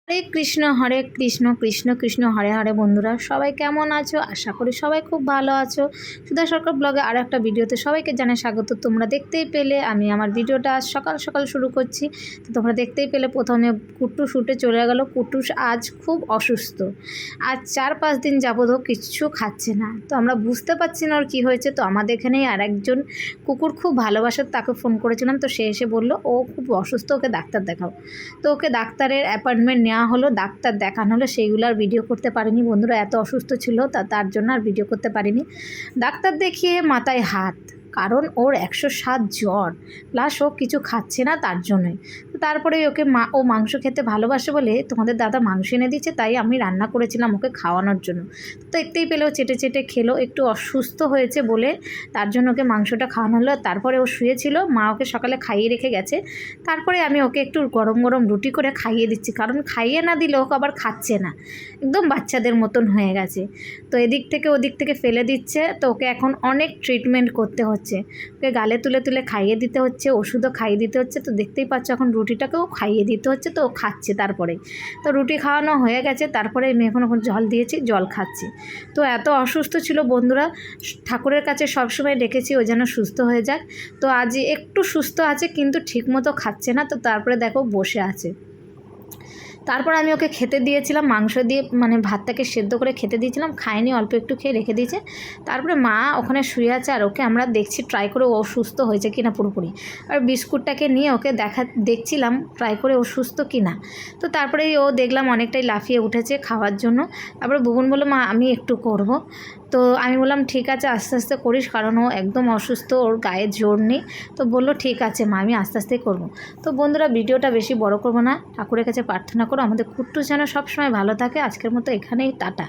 হরে কৃষ্ণ কৃষ্ণ কৃষ্ণ হরে হরে। বন্ধুরা সবাই কেমন আছো? আশা করি সবাই খুব ভালো আছো। সুধা সরকার ব্লগে আরও একটা ভিডিওতে সবাইকে জানাই স্বাগত। তোমরা দেখতেই পেলে আমি আমার ভিডিওটা আজ সকাল সকাল শুরু করছি। তো তোমরা দেখতেই পেলে প্রথমে কুট্টুস উঠে চলে গেল। কুট্টুস আজ খুব অসুস্থ, আজ 4-5 দিন যাবত কিচ্ছু খাচ্ছে না। তো আমরা বুঝতে পারছি না ওর কী হয়েছে। তো আমাদের এখানেই আর একজন কুকুর খুব ভালোবাসার, তাকে ফোন করেছিলাম। তো সে এসে বললো ও খুব অসুস্থ, ওকে ডাক্তার দেখাও। তো ওকে ডাক্তারের অ্যাপয়েন্টমেন্ট নেওয়া হলো, ডাক্তার দেখানো হলো। সেইগুলো আর ভিডিও করতে পারিনি বন্ধুরা, এত অসুস্থ ছিল তার জন্য আর ভিডিও করতে পারিনি। ডাক্তার দেখিয়ে মাথায় হাত, কারণ ওর 107 জ্বর, প্লাস ও কিছু খাচ্ছে না তার জন্যই। তো তারপরে ওকে ও মাংস খেতে ভালোবাসে বলে তোমাদের দাদা মাংস এনে দিচ্ছে, তাই আমি রান্না করেছিলাম ওকে খাওয়ানোর জন্য। তো দেখতেই পেলে ও চেটে চেটে খেলো, একটু অসুস্থ হয়েছে বলে তার জন্য ওকে মাংসটা খাওয়ানো হলো। তারপরে ও শুয়েছিল, মা ওকে সকালে খাইয়ে রেখে গেছে। তারপরে আমি ওকে একটু গরম গরম রুটি করে খাইয়ে দিচ্ছি, কারণ খাইয়ে না দিলে ওকে আবার খাচ্ছে না, একদম বাচ্চাদের মতন হয়ে গেছে। তো এদিক থেকে ওদিক থেকে ফেলে দিচ্ছে। তো ওকে এখন অনেক ট্রিটমেন্ট করতে হচ্ছে, ওকে গালে তুলে তুলে খাইয়ে দিতে হচ্ছে, ওষুধও খাইয়ে দিতে হচ্ছে। তো দেখতেই পাচ্ছ এখন রুটিটাকেও খাইয়ে দিতে হচ্ছে, তো ও খাচ্ছে। তারপরে তো রুটি খাওয়ানো হয়ে গেছে, তারপরে আমি এখন জল দিয়েছি, জল খাচ্ছি। তো এত অসুস্থ ছিল বন্ধুরা, ঠাকুরের কাছে সবসময় ডেকেছি ও যেন সুস্থ হয়ে যাক। তো আজ একটু সুস্থ আছে, কিন্তু ঠিকমতো খাচ্ছে না। তো তারপরে দেখো বসে আছে। তারপর আমি ওকে খেতে দিয়েছিলাম, মাংস দিয়ে মানে ভাতটাকে সেদ্ধ করে খেতে দিয়েছিলাম, খায়নি, অল্প একটু খেয়ে রেখে দিয়েছে। তারপরে মা ওখানে শুয়ে আছে, আর ওকে আমরা দেখছি ট্রাই করে ও সুস্থ হয়েছে কিনা পুরোপুরি। আর বিস্কুটটাকে নিয়ে ওকে দেখছিলাম ট্রাই করে ও সুস্থ কিনা। তো তারপরে ও দেখলাম অনেকটাই লাফিয়ে উঠেছে খাওয়ার জন্য। তারপরে বুবুন বলল মা আমি একটু করব। তো আমি বললাম ঠিক আছে আস্তে আস্তে করিস, কারণ ও একদম অসুস্থ, ওর গায়ে জোর নেই। তো বললো ঠিক আছে মা, আমি আস্তে আস্তে করবো। তো বন্ধুরা ভিডিওটা বেশি বড় করবো না, ঠাকুরের কাছে প্রার্থনা করো আমাদের কুট্টু যেন সবসময় ভালো থাকে। আজকের মতো এখানেই টাটা।